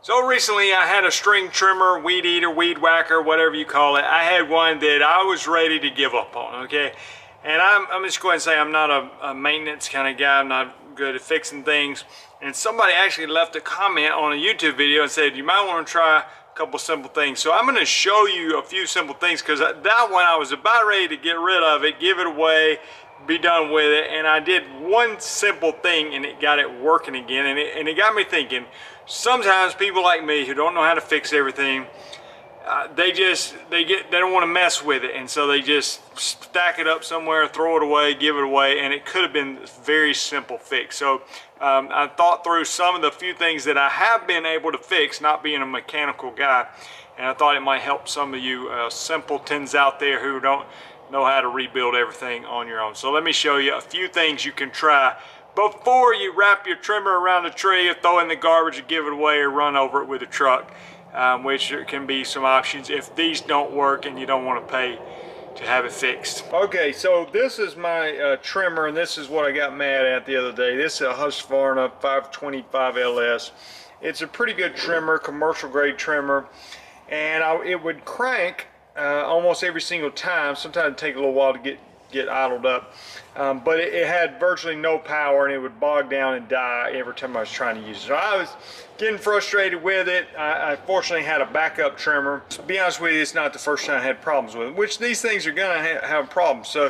So recently I had a string trimmer, weed eater, weed whacker, whatever you call it. I had one that I was ready to give up on, okay? And I'm just going to say I'm not a maintenance kind of guy. I'm not good at fixing things. And somebody actually left a comment on a YouTube video and said, you might want to try a couple simple things. So I'm going to show you a few simple things, because that one I was about ready to get rid of it, give it away, be done with it. And I did one simple thing and it got it working again. And it got me thinking, sometimes people like me who don't know how to fix everything, they don't want to mess with it, and so they just stack it up somewhere, throw it away, give it away, and it could have been a very simple fix. So I thought through some of the few things that I have been able to fix, not being a mechanical guy, and I thought it might help some of you simpletons out there who don't know how to rebuild everything on your own. So let me show you a few things you can try before you wrap your trimmer around a tree or throw it in the garbage or give it away or run over it with a truck. Which can be some options if these don't work and you don't want to pay to have it fixed. Okay, so this is my trimmer, and this is what I got mad at the other day. This is a Husqvarna 525 LS. It's a pretty good trimmer, commercial grade trimmer, and it would crank almost every single time. Sometimes it'd take a little while to get idled up, but it had virtually no power, and it would bog down and die every time I was trying to use it. So I was getting frustrated with it. I fortunately had a backup trimmer. To be honest with you, it's not the first time I had problems with it, which these things are gonna have problems. So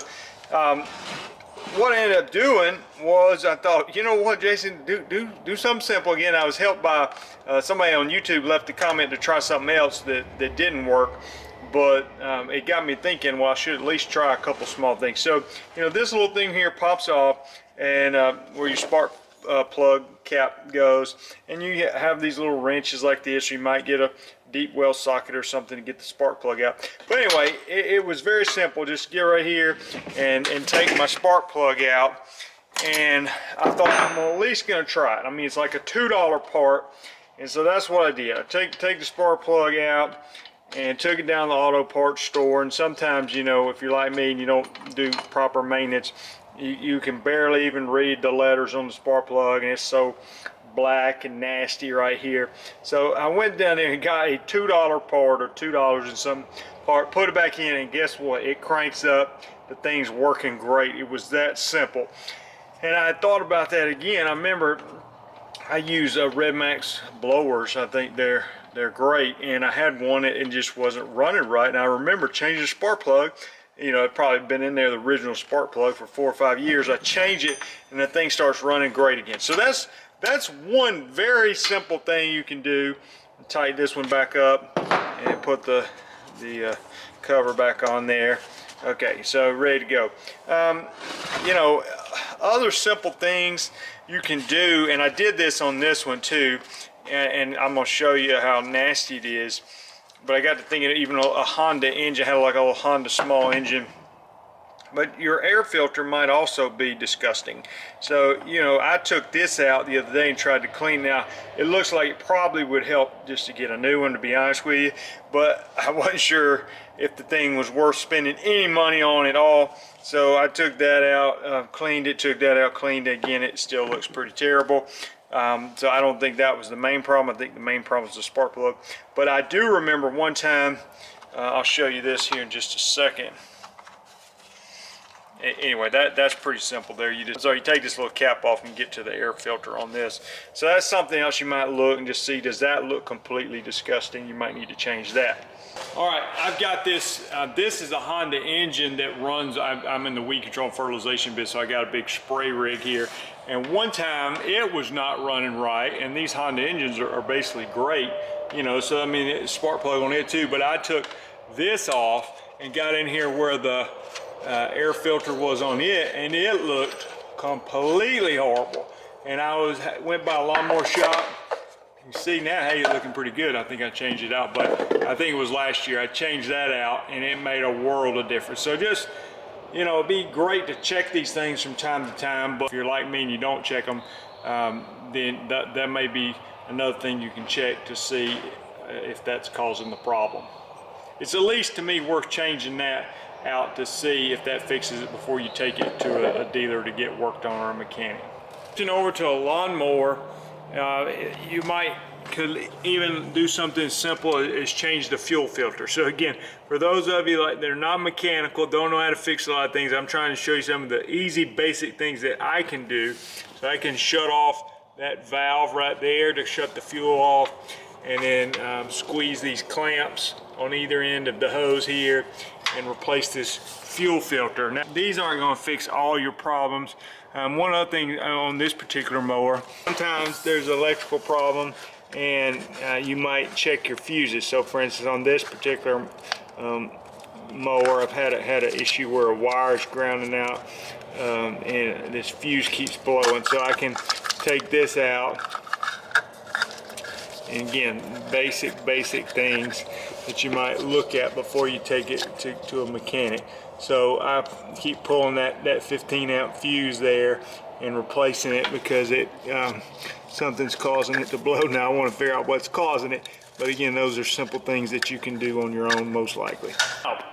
what I ended up doing was, I thought, you know what, Jason, do something simple. Again, I was helped by somebody on YouTube left a comment to try something else that didn't work. But it got me thinking, well, I should at least try a couple small things. So, you know, this little thing here pops off, and where your spark plug cap goes, and you have these little wrenches like this. You might get a deep well socket or something to get the spark plug out. But anyway, it was very simple. Just get right here and take my spark plug out. And I thought, I'm at least going to try it. I mean, it's like a $2 part, and so that's what I did. I take the spark plug out and took it down to the auto parts store. And sometimes, you know, if you're like me and you don't do proper maintenance, you can barely even read the letters on the spark plug, and it's so black and nasty right here. So I went down there and got a $2 part, or $2 and some part, put it back in, and guess what? It cranks up. The thing's working great. It was that simple. And I thought about that again. I remember I use Red Max blowers. I think they're great, and I had one and it just wasn't running right. And I remember changing the spark plug. You know, it probably been in there, the original spark plug, for 4 or 5 years. I change it and the thing starts running great again. So that's one very simple thing you can do. Tighten this one back up and put the cover back on there. Okay, so ready to go. You know, other simple things you can do, and I did this on this one too, and I'm gonna show you how nasty it is. But I got to thinking, even a Honda engine had like a little Honda small engine. But your air filter might also be disgusting. So, you know, I took this out the other day and tried to clean it out. It looks like it probably would help just to get a new one, to be honest with you. But I wasn't sure if the thing was worth spending any money on at all. So I took that out, cleaned it, took that out, cleaned it again. It still looks pretty terrible. So I don't think that was the main problem. I think the main problem was the spark plug. But I do remember one time, I'll show you this here in just a second. Anyway, that's pretty simple there. You take this little cap off and get to the air filter on this. So that's something else you might look and just see, does that look completely disgusting? You might need to change that. All right, I've got this. This is a Honda engine that runs. I'm in the weed control and fertilization bit, so I got a big spray rig here. And one time it was not running right, and these Honda engines are basically great, you know. So I mean, it's spark plug on it too. But I took this off and got in here where the air filter was on it, and it looked completely horrible. And I went by a lawnmower shop. You see now, hey, it's looking pretty good. I think I changed it out, but I think it was last year I changed that out, and it made a world of difference. So just, you know, it'd be great to check these things from time to time, but if you're like me and you don't check them, then that may be another thing you can check to see if that's causing the problem. It's at least, to me, worth changing that out to see if that fixes it before you take it to a dealer to get worked on, or a mechanic. Over to a lawnmower, you might could even do something simple as change the fuel filter. So again, for those of you like that are not mechanical, don't know how to fix a lot of things, I'm trying to show you some of the easy basic things that I can do. So I can shut off that valve right there to shut the fuel off, and then squeeze these clamps on either end of the hose here and replace this fuel filter. Now, these aren't going to fix all your problems. One other thing on this particular mower, sometimes there's an electrical problem and you might check your fuses. So for instance, on this particular mower, I've had an issue where a wire is grounding out and this fuse keeps blowing. So I can take this out. And again, basic things that you might look at before you take it to a mechanic. So I keep pulling that 15 amp fuse there and replacing it because something's causing it to blow. Now I want to figure out what's causing it, but again, those are simple things that you can do on your own most likely.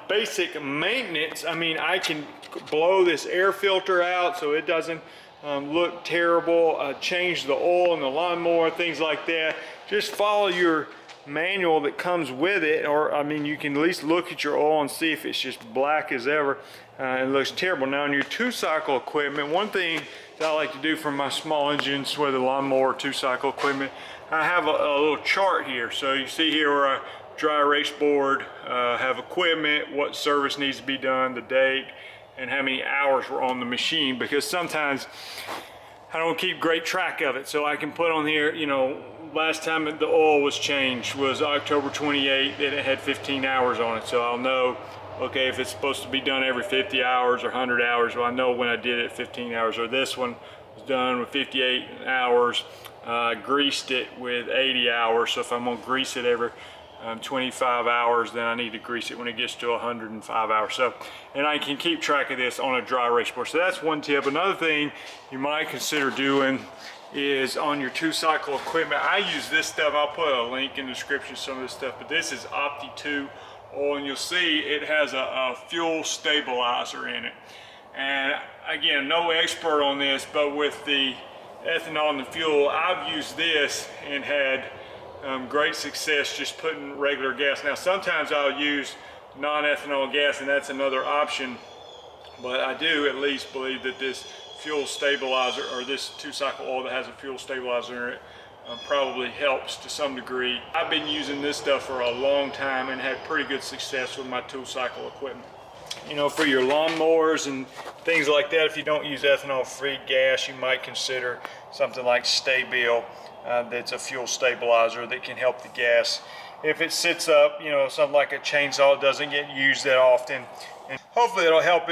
Basic maintenance, I mean, I can blow this air filter out so it doesn't look terrible, change the oil in the lawnmower, things like that. Just follow your manual that comes with it, or I mean, you can at least look at your oil and see if it's just black as ever and looks terrible. Now on your two-cycle equipment, one thing that I like to do for my small engines, whether lawnmower or two-cycle equipment, I have a little chart here. So you see here where I dry erase board, have equipment, what service needs to be done, the date, and how many hours were on the machine, because sometimes I don't keep great track of it. So I can put on here, you know, last time the oil was changed was October 28th and it had 15 hours on it. So I'll know, okay, if it's supposed to be done every 50 hours or 100 hours, well, I know when I did it 15 hours, or this one was done with 58 hours. Greased it with 80 hours. So if I'm gonna grease it every 25 hours, then I need to grease it when it gets to 105 hours. So, and I can keep track of this on a dry erase board. So that's one tip. Another thing you might consider doing is on your two-cycle equipment. I use this stuff. I'll put a link in the description, some of this stuff, but this is Opti 2 oil, and you'll see it has a fuel stabilizer in it. And again, no expert on this, but with the ethanol in the fuel, I've used this and had great success just putting regular gas. Now sometimes I'll use non-ethanol gas, and that's another option, but I do at least believe that this fuel stabilizer, or this two-cycle oil that has a fuel stabilizer in it, probably helps to some degree. I've been using this stuff for a long time and had pretty good success with my two-cycle equipment. You know, for your lawnmowers and things like that, if you don't use ethanol-free gas, you might consider something like Staybill. That's a fuel stabilizer that can help the gas. If it sits up, you know, something like a chainsaw, it doesn't get used that often, and hopefully it'll help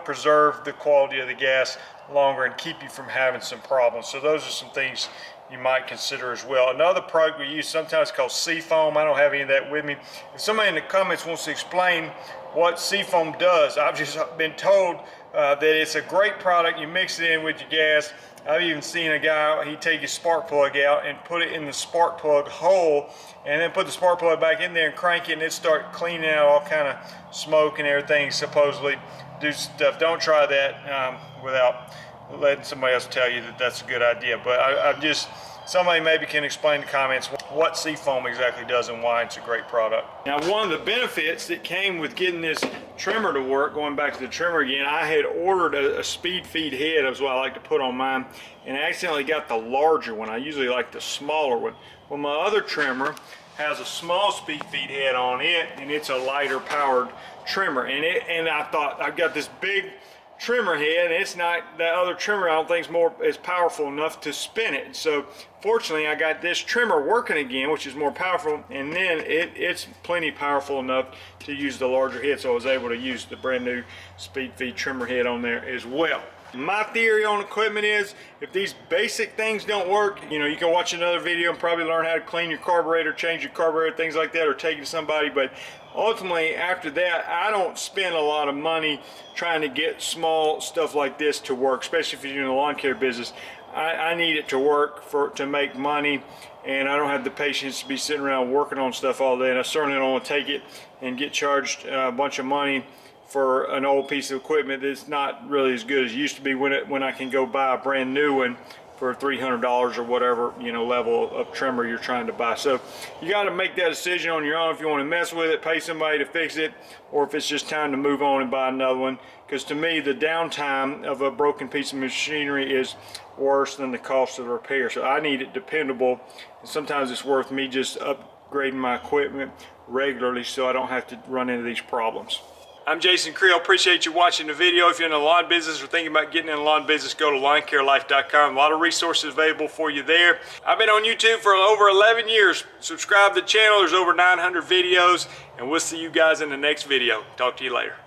preserve the quality of the gas longer and keep you from having some problems. So those are some things you might consider as well. Another product we use sometimes called Seafoam. I don't have any of that with me. If somebody in the comments wants to explain what Seafoam does, I've just been told that it's a great product. You mix it in with your gas. I've even seen a guy, he'd take his spark plug out and put it in the spark plug hole, and then put the spark plug back in there and crank it, and it start cleaning out all kind of smoke and everything, supposedly do stuff. Don't try that without letting somebody else tell you that that's a good idea. But I've just, somebody maybe can explain in the comments what Seafoam exactly does and why it's a great product. Now, one of the benefits that came with getting this trimmer to work, going back to the trimmer again, I had ordered a speed feed head, that's what I like to put on mine, and I accidentally got the larger one. I usually like the smaller one. Well, my other trimmer has a small speed feed head on it, and it's a lighter powered trimmer. And I thought, I've got this big trimmer head, and it's not, that other trimmer I don't think is powerful enough to spin it. So fortunately I got this trimmer working again, which is more powerful, and then it's plenty powerful enough to use the larger head, so I was able to use the brand new speed feed trimmer head on there as well. My theory on equipment is, if these basic things don't work, you know, you can watch another video and probably learn how to clean your carburetor, change your carburetor, things like that, or take it to somebody. But ultimately, after that, I don't spend a lot of money trying to get small stuff like this to work, especially if you're doing the lawn care business. I need it to work to make money, and I don't have the patience to be sitting around working on stuff all day, and I certainly don't want to take it and get charged a bunch of money for an old piece of equipment that's not really as good as it used to be when I can go buy a brand new one for $300 or whatever, you know, level of trimmer you're trying to buy. So you got to make that decision on your own if you want to mess with it, pay somebody to fix it, or if it's just time to move on and buy another one. Because to me, the downtime of a broken piece of machinery is worse than the cost of the repair. So I need it dependable, and sometimes it's worth me just upgrading my equipment regularly so I don't have to run into these problems. I'm Jason Creel. Appreciate you watching the video. If you're in the lawn business or thinking about getting in the lawn business, go to lawncarelife.com. A lot of resources available for you there. I've been on YouTube for over 11 years. Subscribe to the channel. There's over 900 videos, and we'll see you guys in the next video. Talk to you later.